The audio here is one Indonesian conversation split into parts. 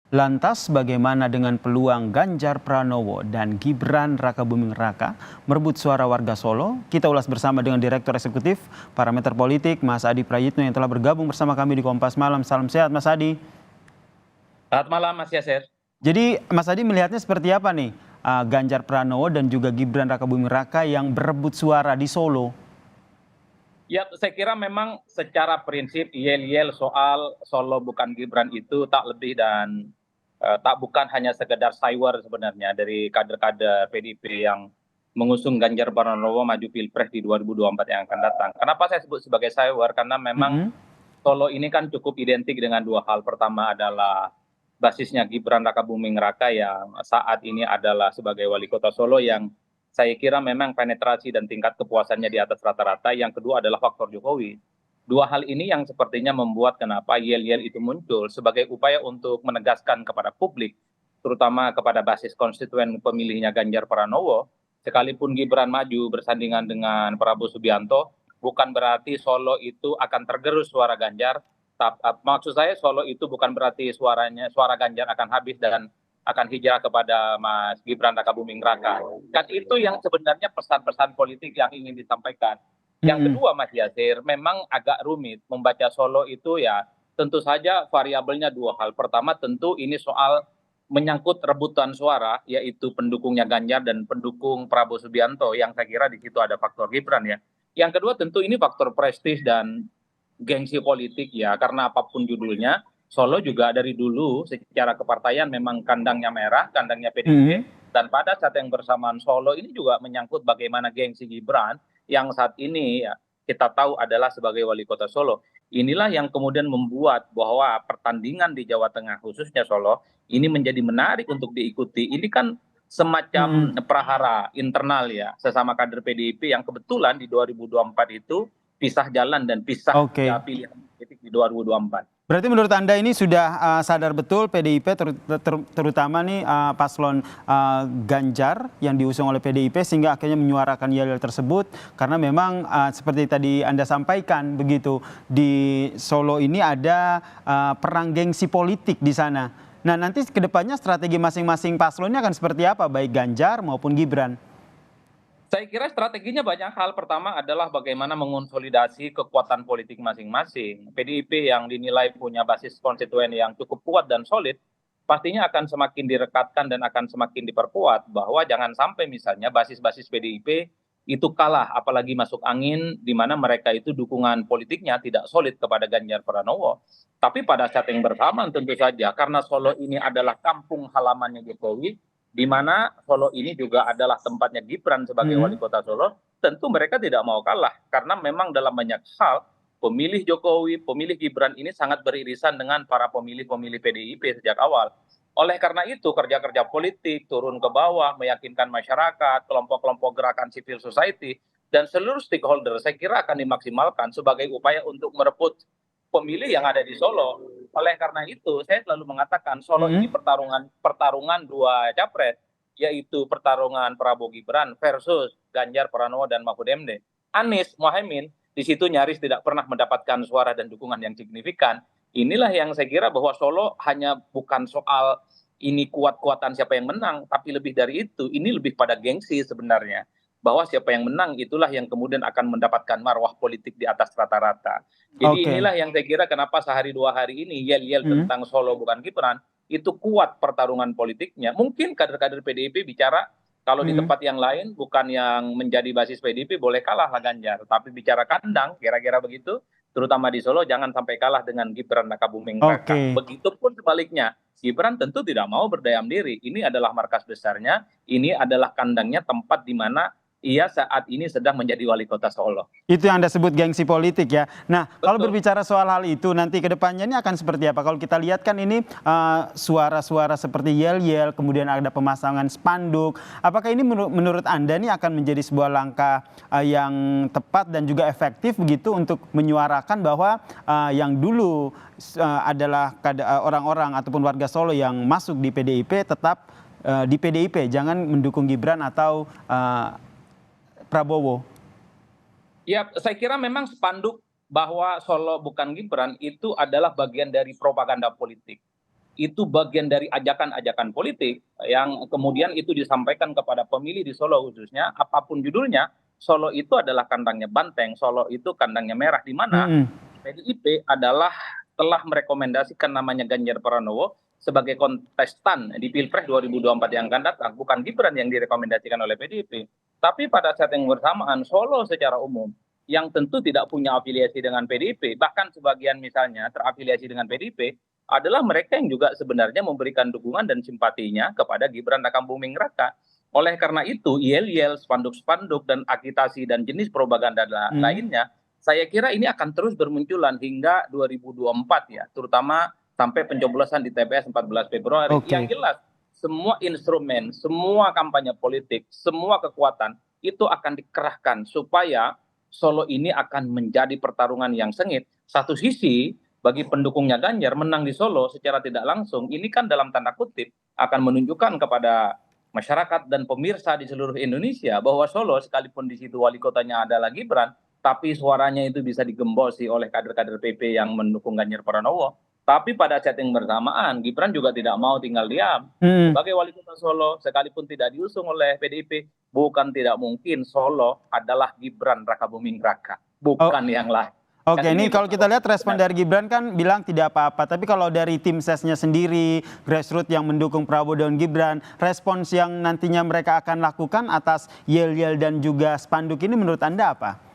Lantas bagaimana dengan peluang Ganjar Pranowo dan Gibran Rakabuming Raka merebut suara warga Solo? Kita ulas bersama dengan Direktur Eksekutif Parameter Politik, Mas Adi Prayitno yang telah bergabung bersama kami di Kompas Malam. Salam sehat Mas Adi. Selamat malam Mas Yasir. Jadi Mas Adi melihatnya seperti apa nih Ganjar Pranowo dan juga Gibran Rakabuming Raka yang berebut suara di Solo? Ya, saya kira memang secara prinsip yel-yel soal Solo bukan Gibran itu tak lebih dan tak bukan hanya sekedar cywar sebenarnya dari kader-kader PDIP yang mengusung Ganjar Pranowo maju Pilpres di 2024 yang akan datang. Kenapa saya sebut sebagai cywar? Karena memang Mm-mm. Solo ini kan cukup identik dengan dua hal. Pertama adalah basisnya Gibran Rakabuming Raka yang saat ini adalah sebagai wali kota Solo yang saya kira memang penetrasi dan tingkat kepuasannya di atas rata-rata. Yang kedua adalah faktor Jokowi. Dua hal ini yang sepertinya membuat kenapa yel-yel itu muncul sebagai upaya untuk menegaskan kepada publik, terutama kepada basis konstituen pemilihnya Ganjar Pranowo, sekalipun Gibran maju bersandingan dengan Prabowo Subianto, bukan berarti Solo itu akan tergerus suara Ganjar. Maksud saya Solo itu bukan berarti suara Ganjar akan habis dan akan hijrah kepada Mas Gibran Rakabuming Raka. Kan itu yang sebenarnya pesan-pesan politik yang ingin disampaikan. Yang Mm-mm. kedua Mas Yasir, memang agak rumit membaca Solo itu ya tentu saja variabelnya dua hal. Pertama tentu ini soal menyangkut rebutan suara, yaitu pendukungnya Ganjar dan pendukung Prabowo Subianto, yang saya kira di situ ada faktor Gibran ya. Yang kedua tentu ini faktor prestis dan gengsi politik ya, karena apapun judulnya, Solo juga dari dulu secara kepartaian memang kandangnya merah, kandangnya PDIP, Mm-mm. dan pada saat yang bersamaan Solo ini juga menyangkut bagaimana gengsi Gibran yang saat ini ya, kita tahu adalah sebagai wali kota Solo. Inilah yang kemudian membuat bahwa pertandingan di Jawa Tengah khususnya Solo ini menjadi menarik untuk diikuti. Ini kan semacam Mm-mm. prahara internal ya, sesama kader PDIP yang kebetulan di 2024 itu pisah jalan dan pisah ya Oke. pilihan politik di 2024. Berarti menurut Anda ini sudah sadar betul PDIP terutama nih paslon Ganjar yang diusung oleh PDIP sehingga akhirnya menyuarakan yel-yel tersebut karena memang seperti tadi Anda sampaikan begitu di Solo ini ada perang gengsi politik di sana. Nah, nanti kedepannya strategi masing-masing paslon ini akan seperti apa baik Ganjar maupun Gibran? Saya kira strateginya banyak hal. Pertama adalah bagaimana mengonsolidasi kekuatan politik masing-masing. PDIP yang dinilai punya basis konstituen yang cukup kuat dan solid, pastinya akan semakin direkatkan dan akan semakin diperkuat bahwa jangan sampai misalnya basis-basis PDIP itu kalah, apalagi masuk angin di mana mereka itu dukungan politiknya tidak solid kepada Ganjar Pranowo. Tapi pada saat yang bersamaan tentu saja karena Solo ini adalah kampung halamannya Jokowi, di mana Solo ini juga adalah tempatnya Gibran sebagai wali Mm-mm. kota Solo, tentu mereka tidak mau kalah karena memang dalam banyak hal pemilih Jokowi, pemilih Gibran ini sangat beririsan dengan para pemilih-pemilih PDIP sejak awal. Oleh karena itu kerja-kerja politik turun ke bawah, meyakinkan masyarakat, kelompok-kelompok gerakan civil society, dan seluruh stakeholder saya kira akan dimaksimalkan sebagai upaya untuk merebut pemilih yang ada di Solo. Oleh karena itu, saya selalu mengatakan Solo ini Mm-mm. pertarungan dua capres, yaitu pertarungan Prabowo Gibran versus Ganjar Pranowo dan Mahfud MD. Anies Mohaimin di situ nyaris tidak pernah mendapatkan suara dan dukungan yang signifikan. Inilah yang saya kira bahwa Solo hanya bukan soal ini kuat-kuatan siapa yang menang, tapi lebih dari itu, ini lebih pada gengsi sebenarnya. Bahwa siapa yang menang itulah yang kemudian akan mendapatkan marwah politik di atas rata-rata. Jadi Oke. inilah yang saya kira kenapa sehari dua hari ini yel-yel Mm-mm. tentang Solo bukan Gibran itu kuat pertarungan politiknya. Mungkin kader-kader PDIP bicara kalau di Mm-mm. tempat yang lain bukan yang menjadi basis PDIP boleh kalah lah Ganjar, tapi bicara kandang kira-kira begitu, terutama di Solo jangan sampai kalah dengan Gibran Rakabuming Raka. Oke. Begitupun sebaliknya, Gibran tentu tidak mau berdiam diri. Ini adalah markas besarnya, ini adalah kandangnya tempat di mana ia saat ini sedang menjadi wali kota Solo. Itu yang Anda sebut gengsi politik ya. Nah, kalau Betul. berbicara soal hal itu nanti ke depannya ini akan seperti apa? Kalau kita lihat kan ini suara-suara seperti yel-yel, kemudian ada pemasangan spanduk. Apakah ini menurut Anda ini akan menjadi sebuah langkah yang tepat dan juga efektif begitu untuk menyuarakan bahwa yang dulu adalah orang-orang ataupun warga Solo yang masuk di PDIP tetap di PDIP, jangan mendukung Gibran atau Prabowo. Ya, saya kira memang spanduk bahwa Solo bukan Gibran itu adalah bagian dari propaganda politik. itu bagian dari ajakan-ajakan politik yang kemudian itu disampaikan kepada pemilih di Solo khususnya, apapun judulnya, Solo itu adalah kandangnya banteng, Solo itu kandangnya merah, di mana Mm-mm. PDIP adalah telah merekomendasikan namanya Ganjar Pranowo sebagai kontestan di Pilpres 2024 yang akan datang, bukan Gibran yang direkomendasikan oleh PDIP. Tapi pada saat yang bersamaan, Solo secara umum yang tentu tidak punya afiliasi dengan PDIP, bahkan sebagian misalnya terafiliasi dengan PDIP, adalah mereka yang juga sebenarnya memberikan dukungan dan simpatinya kepada Gibran Rakabuming Raka. Oleh karena itu, yel-yel, spanduk-spanduk, dan agitasi dan jenis propaganda lainnya, saya kira ini akan terus bermunculan hingga 2024 ya, terutama sampai pencoblosan di TPS 14 Februari. Oke. Yang jelas, semua instrumen, semua kampanye politik, semua kekuatan itu akan dikerahkan supaya Solo ini akan menjadi pertarungan yang sengit. Satu sisi, bagi pendukungnya Ganjar menang di Solo secara tidak langsung, ini kan dalam tanda kutip akan menunjukkan kepada masyarakat dan pemirsa di seluruh Indonesia bahwa Solo sekalipun di situ wali kotanya adalah Gibran, tapi suaranya itu bisa digembosi oleh kader-kader PP yang mendukung Ganjar Pranowo. Tapi pada saat yang bersamaan, Gibran juga tidak mau tinggal diam. Mm. Sebagai wali kota Solo, sekalipun tidak diusung oleh PDIP, bukan tidak mungkin Solo adalah Gibran Rakabuming Raka, Oh, bukan yang lain. oke, Dan ini ini kalau kita lihat respon benar. dari Gibran kan bilang tidak apa-apa. Tapi kalau dari tim sesnya sendiri, grassroots yang mendukung Prabowo dan Gibran, respons yang nantinya mereka akan lakukan atas yel-yel dan juga spanduk ini menurut Anda apa?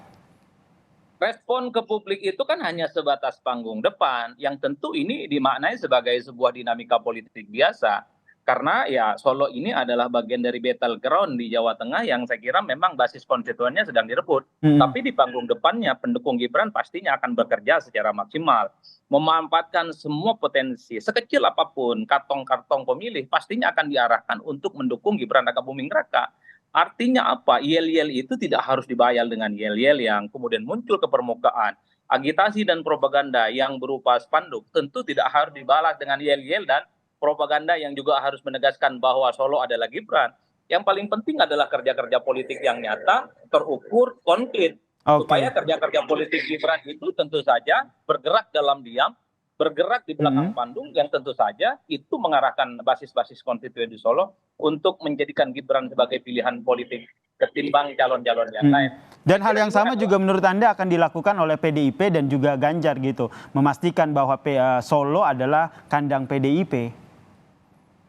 Respon ke publik itu kan hanya sebatas panggung depan, yang tentu ini dimaknai sebagai sebuah dinamika politik biasa. Karena ya Solo ini adalah bagian dari battleground di Jawa Tengah yang saya kira memang basis konstituennya sedang direbut. Mm. Tapi di panggung depannya pendukung Gibran pastinya akan bekerja secara maksimal. Memanfaatkan semua potensi, sekecil apapun kantong-kantong pemilih pastinya akan diarahkan untuk mendukung Gibran Rakabuming Raka. Artinya apa? Yel-yel itu tidak harus dibayar dengan yel-yel yang kemudian muncul ke permukaan. Agitasi dan propaganda yang berupa spanduk tentu tidak harus dibalas dengan yel-yel dan propaganda yang juga harus menegaskan bahwa Solo adalah Gibran. Yang paling penting adalah kerja-kerja politik yang nyata, terukur, konkret. Supaya Oke. kerja-kerja politik Gibran itu tentu saja bergerak dalam diam, bergerak di belakang Mm. panggung yang tentu saja itu mengarahkan basis-basis konstituen di Solo untuk menjadikan Gibran sebagai pilihan politik ketimbang calon-calon yang Mm. lain. Dan Saya hal kira yang ini sama adalah juga menurut Anda akan dilakukan oleh PDIP dan juga Ganjar gitu. Memastikan bahwa Solo adalah kandang PDIP.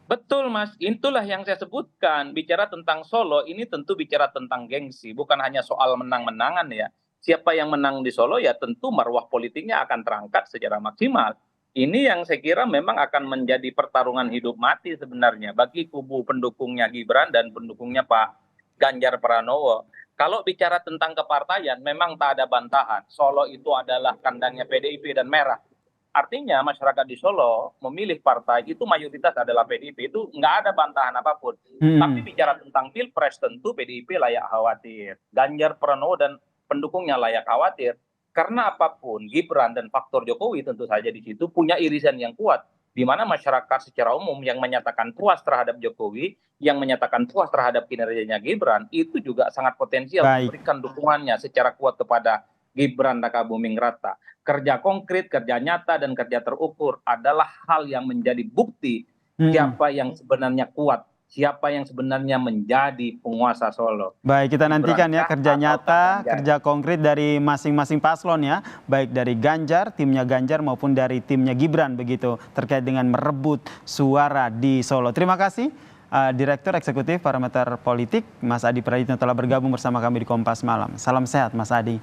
betul, Mas. Itulah yang saya sebutkan. Bicara tentang Solo ini tentu bicara tentang gengsi, bukan hanya soal menang-menangan ya. Siapa yang menang di Solo ya tentu marwah politiknya akan terangkat secara maksimal. Ini yang saya kira memang akan menjadi pertarungan hidup mati sebenarnya bagi kubu pendukungnya Gibran dan pendukungnya Pak Ganjar Pranowo. Kalau bicara tentang kepartaian, memang tak ada bantahan. Solo itu adalah kandangnya PDIP dan merah. Artinya masyarakat di Solo memilih partai itu mayoritas adalah PDIP, itu nggak ada bantahan apapun. Tapi Mm. bicara tentang pilpres tentu PDIP layak khawatir, Ganjar Pranowo dan pendukungnya layak khawatir. Karena apapun Gibran dan faktor Jokowi tentu saja di situ punya irisan yang kuat, di mana masyarakat secara umum yang menyatakan puas terhadap Jokowi, yang menyatakan puas terhadap kinerjanya Gibran, itu juga sangat potensial Baik. memberikan dukungannya secara kuat kepada Gibran Rakabuming Raka. Kerja konkret, kerja nyata, dan kerja terukur adalah hal yang menjadi bukti Mm. siapa yang sebenarnya kuat, siapa yang sebenarnya menjadi penguasa Solo. Baik, kita Gibran nantikan ya kah kerja atau nyata, Ganjar? kerja konkret dari masing-masing paslon ya, baik dari Ganjar, timnya Ganjar maupun dari timnya Gibran begitu terkait dengan merebut suara di Solo. Terima kasih Direktur Eksekutif Parameter Politik Mas Adi Praditno telah bergabung bersama kami di Kompas Malam. Salam sehat Mas Adi.